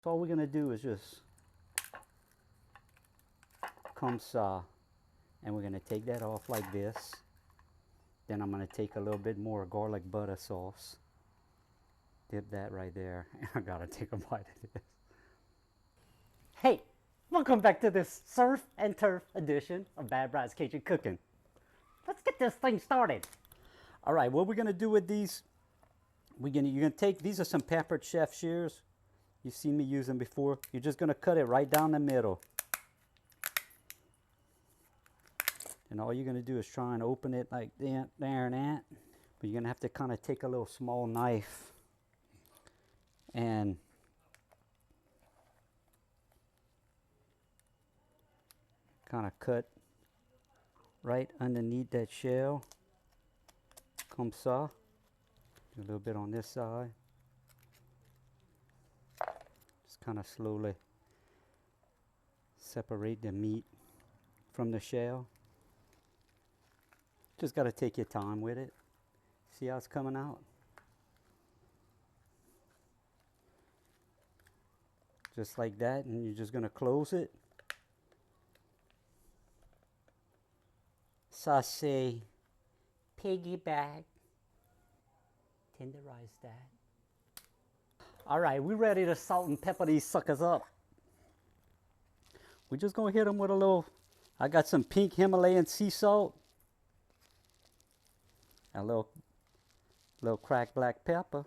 So all we're gonna do is just comme ça, and we're gonna take that off like this. Then I'm gonna take a little bit more garlic butter sauce. Dip that right there. I gotta take a bite of this. Hey, welcome back to this surf and turf edition of Bad Brad's Cajun Cooking. Let's get this thing started. All right, what we're gonna do with these, you're gonna take, these are some pampered chef shears. You've seen me use them before. You're just gonna cut it right down the middle. And all you're gonna do is try and open it like that, there and that. But you're gonna have to kind of take a little small knife and kind of cut right underneath that shell. Comme ça. Do a little bit on this side. Just kind of slowly separate the meat from the shell. Just got to take your time with it. See how it's coming out? Just like that, and you're just going to close it. Ça c'est Piggy-Back. Tenderize that. All right, we're ready to salt and pepper these suckers up. We're just going to hit them with a little, I got some pink Himalayan sea salt. A little cracked black pepper.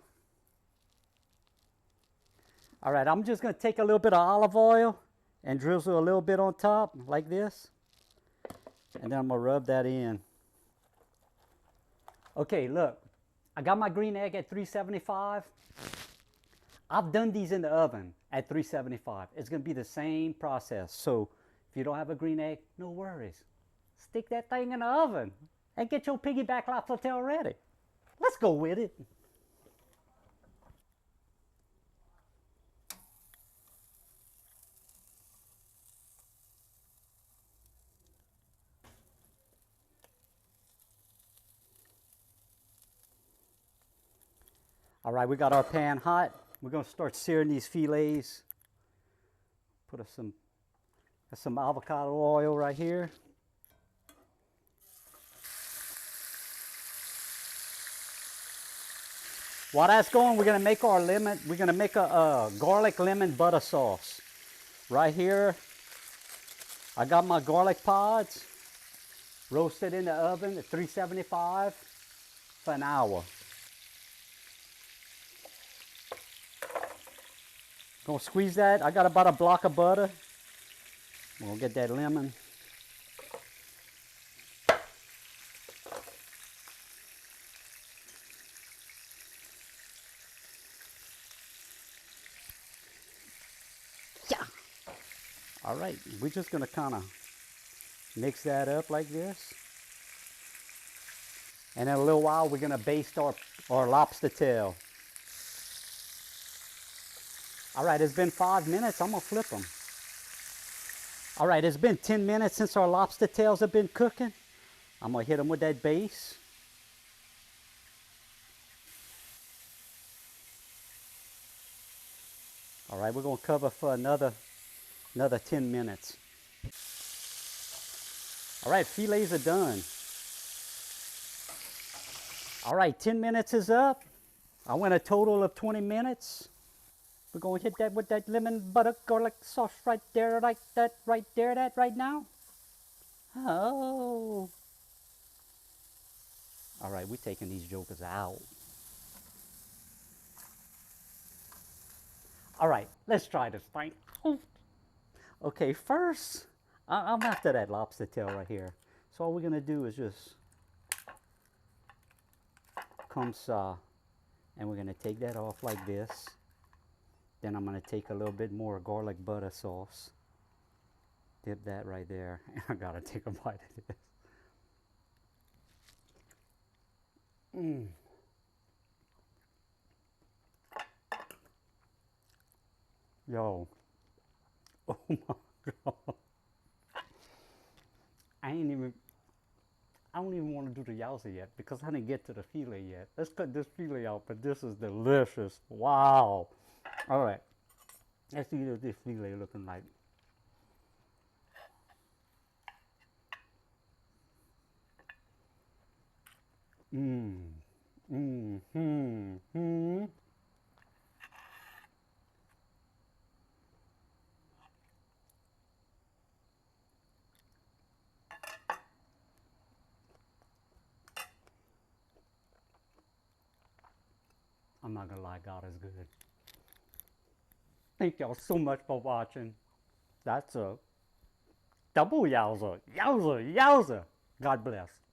All right, I'm just going to take a little bit of olive oil and drizzle a little bit on top like this. And then I'm going to rub that in. Okay, look. I got my green egg at 375. I've done these in the oven at 375. It's going to be the same process. So if you don't have a green egg, no worries. Stick that thing in the oven and get your Piggy-Back lobster tail ready. Let's go with it. All right, we got our pan hot. We're going to start searing these filets. Put some avocado oil right here. While that's going, we're going to make our lemon. We're going to make a garlic lemon butter sauce. Right here, I got my garlic pods roasted in the oven at 375 for an hour. Gonna squeeze that. I got about a block of butter. We'll get that lemon. Yeah. All right, we're just gonna kind of mix that up like this. And in a little while, we're gonna baste our lobster tail. All right, it's been 5 minutes. I'm gonna flip them. All right, it's been 10 minutes since our lobster tails have been cooking. I'm gonna hit them with that base. All right, we're gonna cover for another 10 minutes. All right, filets are done. All right, 10 minutes is up. I went a total of 20 minutes. We're going to hit that with that lemon butter garlic sauce right there, like that, right there, that right now. Oh. All right, we're taking these jokers out. All right, let's try this thing. Okay, first, I'm after that lobster tail right here. So all we're going to do is just comme ça. And we're going to take that off like this. Then I'm going to take a little bit more garlic butter sauce. Dip that right there. I got to take a bite of this. Yo. Oh my God. I don't even want to do the yowza yet because I didn't get to the filet yet. Let's cut this filet out, but this is delicious. Wow. All right. Let's see what this filet looking like. Mmm. Mmm. Hmm. Hmm. I'm not gonna lie, God is good. Thank y'all so much for watching. That's a double yowza. Yowza. Yowza. God bless.